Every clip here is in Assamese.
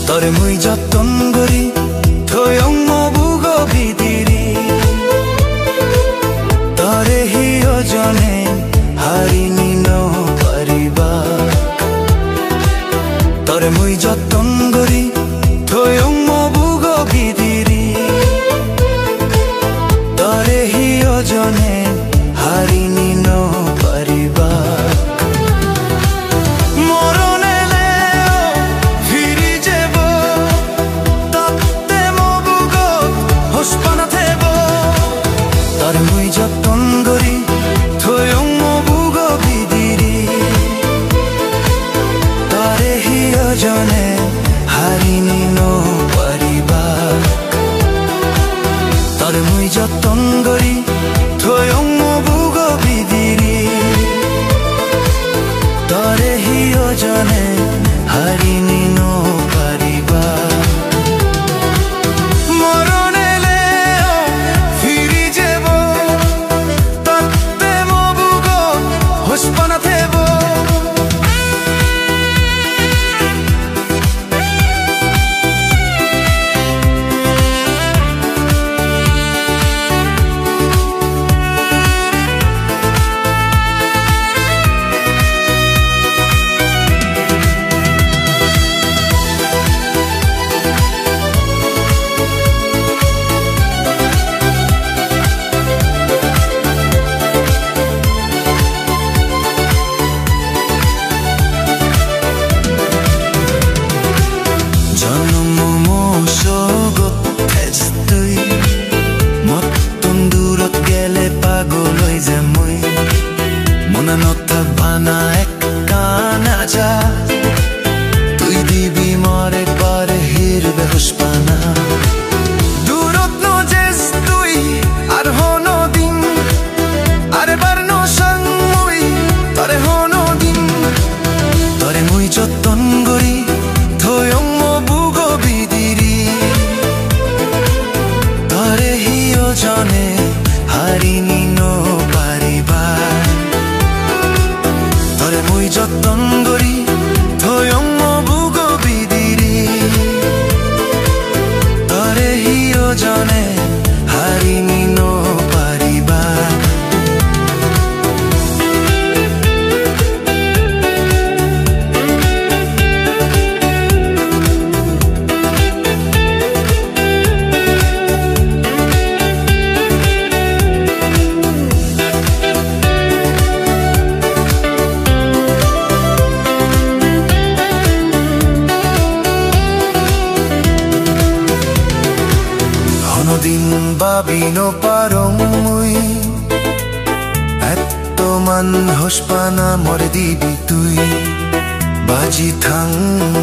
তরে মুই যতন করি থয়ং মবুগ ভিদিরি তরে হিও জনে হারিনি ন পারিবা তরে মুই যতন করি থয়ং মবুগ ভিদিরি তরে হিও জনে হারিনি ন পারিবা যতন করি থয়ং মবুগ ভিদিরি তরে হিও জনে হারিনি ন পারিবা তরে মুই যতন করি থয়ং মবুগ ভিদিরি তরে হিও জনে হারিনি ন পারিবা তুই দিবি মরে পরে হিরবে হুসপানা দূরত নজেস তুই আর হনো দিন আরে বারনো সঙ্গুই তরে হনো দিন তরে মুই যতন করি থয়ং মবুগ ভিদিরি তরে হিও জনে হারিনি ন পারিবা তরে মুই যতন করি থয়ং মবুগ ভিদিরি তরে হিও জনে হারিনি ন পারিবা দিন ভাবি ন পারং মুই এত মান হোসপানা মরে দিবি তুই বাজি থাং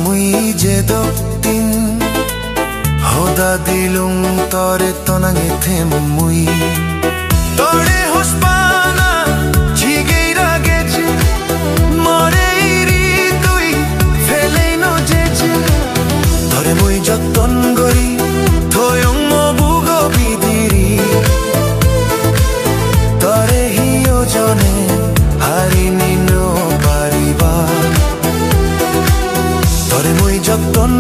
মুই যে দক্তিন হদা দিলুং তরে তনাঙে থেম মুই তরে হোসপানা ঝিগেই রাগেছে মরে তুই ফেলেই ন যেছে তরে মুই যতন করি থয়ং মবুগ ভিদিরি তরে হিও জনে হারিনি ন পারিবা তরে মুই যতন